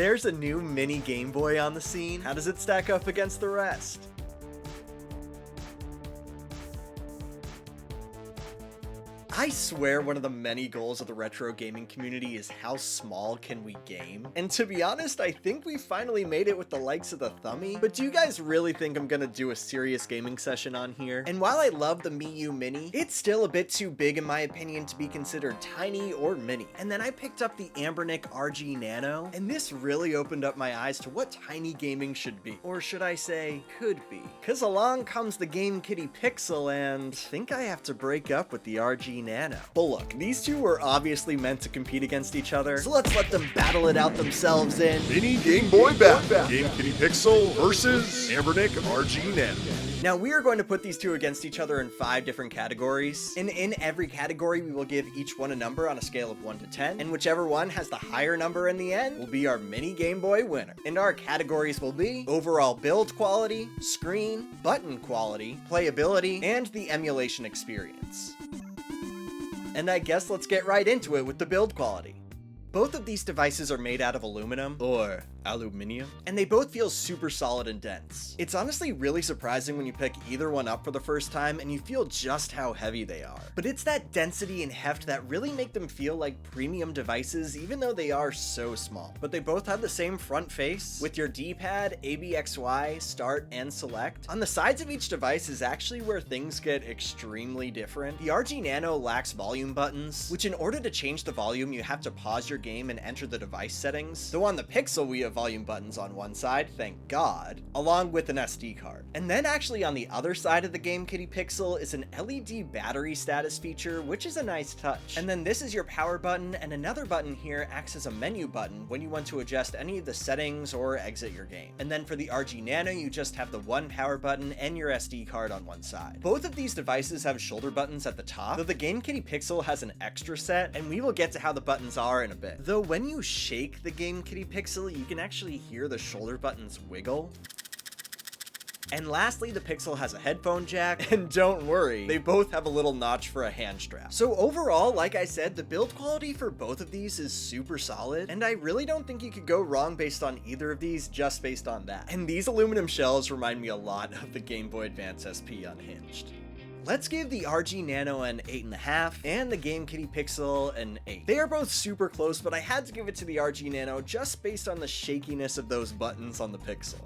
There's a new mini Game Boy on the scene. How does it stack up against the rest? I swear one of the many goals of the retro gaming community is how small can we game? And to be honest, I think we finally made it with the likes of the Thummy. But do you guys really think I'm gonna do a serious gaming session on here? And while I love the Mii Mini, it's still a bit too big in my opinion to be considered tiny or mini. And then I picked up the Anbernic RG Nano, and this really opened up my eyes to what tiny gaming should be. Or should I say, could be. Cause along comes the GameKD Pixel, and I think I have to break up with the RG Nano. But look, these two were obviously meant to compete against each other, so let's let them battle it out themselves in Mini Game Boy Battle. GameKD Pixel versus Anbernic RG Nano. Now we are going to put these two against each other in 5 different categories, and in every category we will give each one a number on a scale of 1 to 10, and whichever one has the higher number in the end will be our mini Game Boy winner. And our categories will be overall build quality, screen, button quality, playability, and the emulation experience. And I guess let's get right into it with the build quality. Both of these devices are made out of aluminum, or aluminium, and they both feel super solid and dense. It's honestly really surprising when you pick either one up for the first time and you feel just how heavy they are. But it's that density and heft that really make them feel like premium devices even though they are so small. But they both have the same front face, with your D-pad, ABXY, start, and select. On the sides of each device is actually where things get extremely different. The RG Nano lacks volume buttons, which in order to change the volume you have to pause your game and enter the device settings. Though on the Pixel we have volume buttons on one side, thank God, along with an SD card. And then actually on the other side of the GameKD Pixel is an LED battery status feature, which is a nice touch. And then this is your power button, and another button here acts as a menu button when you want to adjust any of the settings or exit your game. And then for the RG Nano you just have the one power button and your SD card on one side. Both of these devices have shoulder buttons at the top, though the GameKD Pixel has an extra set, and we will get to how the buttons are in a bit. Though when you shake the GameKD Pixel, you can actually hear the shoulder buttons wiggle. And lastly, the Pixel has a headphone jack, and don't worry, they both have a little notch for a hand strap. So overall, like I said, the build quality for both of these is super solid, and I really don't think you could go wrong based on either of these just based on that. And these aluminum shells remind me a lot of the Game Boy Advance SP Unhinged. Let's give the RG Nano an 8.5 and the GameKD Pixel an 8. They are both super close, but I had to give it to the RG Nano just based on the shakiness of those buttons on the Pixel.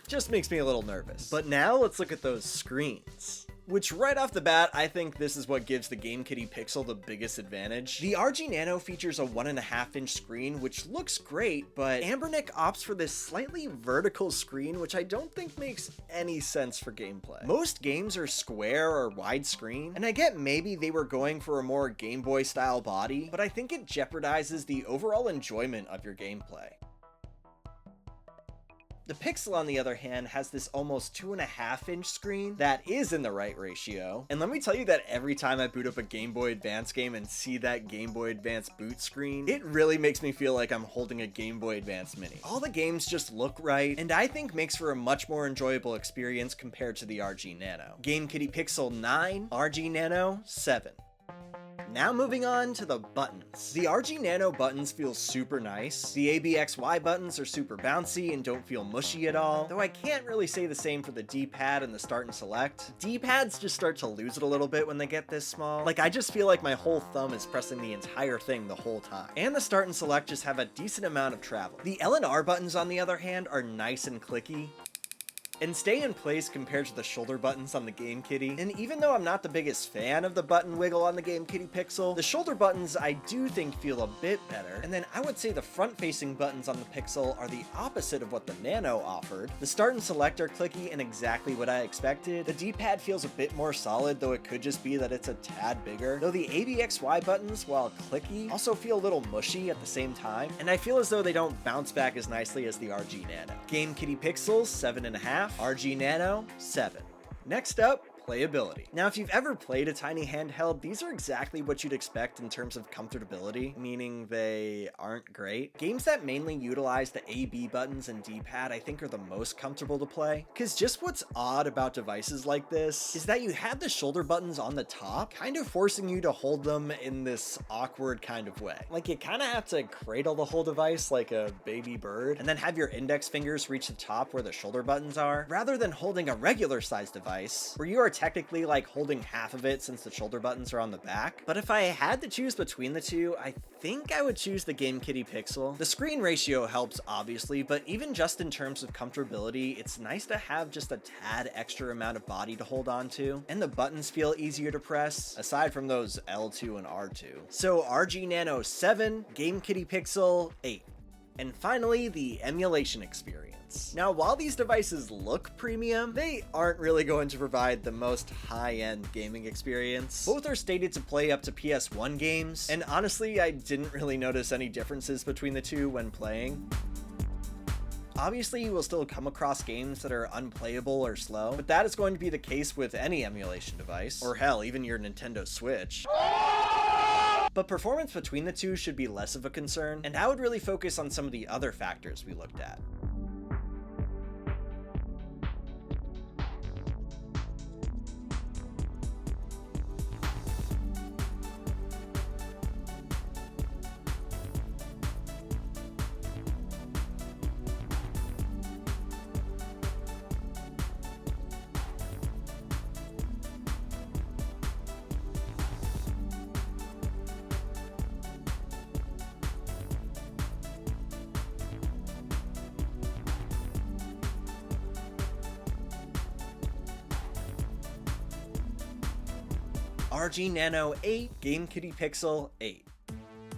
Just makes me a little nervous. But now let's look at those screens. Which right off the bat, I think this is what gives the GameKD Pixel the biggest advantage. The RG Nano features a 1.5-inch screen, which looks great, but Anbernic opts for this slightly vertical screen, which I don't think makes any sense for gameplay. Most games are square or widescreen, and I get maybe they were going for a more Game Boy style body, but I think it jeopardizes the overall enjoyment of your gameplay. The Pixel, on the other hand, has this almost 2.5-inch screen that is in the right ratio. And let me tell you that every time I boot up a Game Boy Advance game and see that Game Boy Advance boot screen, it really makes me feel like I'm holding a Game Boy Advance Mini. All the games just look right, and I think makes for a much more enjoyable experience compared to the RG Nano. GameKD Pixel 9, RG Nano 7. Now moving on to the buttons. The RG Nano buttons feel super nice. The ABXY buttons are super bouncy and don't feel mushy at all, though I can't really say the same for the D-pad and the start and select. D-pads just start to lose it a little bit when they get this small. Like, I just feel like my whole thumb is pressing the entire thing the whole time. And the start and select just have a decent amount of travel. The L and R buttons, on the other hand, are nice and clicky and stay in place compared to the shoulder buttons on the GameKD. And even though I'm not the biggest fan of the button wiggle on the GameKD Pixel, the shoulder buttons I do think feel a bit better. And then I would say the front-facing buttons on the Pixel are the opposite of what the Nano offered. The start and select are clicky and exactly what I expected. The D-pad feels a bit more solid, though it could just be that it's a tad bigger. Though the ABXY buttons, while clicky, also feel a little mushy at the same time, and I feel as though they don't bounce back as nicely as the RG Nano. GameKD Pixel 7.5, RG Nano 7. Next up, Playability. Now, if you've ever played a tiny handheld, these are exactly what you'd expect in terms of comfortability, meaning they aren't great. Games that mainly utilize the A/B buttons and D-pad I think are the most comfortable to play, because just what's odd about devices like this is that you have the shoulder buttons on the top, kind of forcing you to hold them in this awkward kind of way. Like you kind of have to cradle the whole device like a baby bird, and then have your index fingers reach the top where the shoulder buttons are, rather than holding a regular sized device, where you are technically like holding half of it since the shoulder buttons are on the back. But if I had to choose between the two, I think I would choose the GameKD Pixel. The screen ratio helps obviously, but even just in terms of comfortability, it's nice to have just a tad extra amount of body to hold on to, and the buttons feel easier to press, aside from those L2 and R2. So RG Nano 7, GameKD Pixel 8. And finally, the Emulation Experience. Now, while these devices look premium, they aren't really going to provide the most high-end gaming experience. Both are stated to play up to PS1 games, and honestly, I didn't really notice any differences between the two when playing. Obviously, you will still come across games that are unplayable or slow, but that is going to be the case with any emulation device, or hell, even your Nintendo Switch. But performance between the two should be less of a concern, and I would really focus on some of the other factors we looked at. RG Nano 8, GameKD Pixel 8.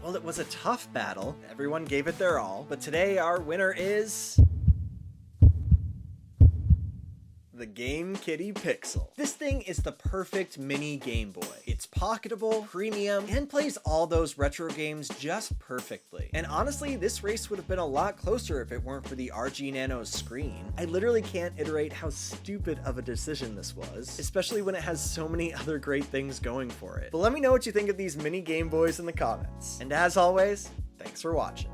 Well, it was a tough battle. Everyone gave it their all, but today our winner is the GameKD Pixel. This thing is the perfect mini Game Boy. It's pocketable, premium, and plays all those retro games just perfectly. And honestly, this race would have been a lot closer if it weren't for the RG Nano's screen. I literally can't iterate how stupid of a decision this was, especially when it has so many other great things going for it. But let me know what you think of these mini Game Boys in the comments. And as always, thanks for watching.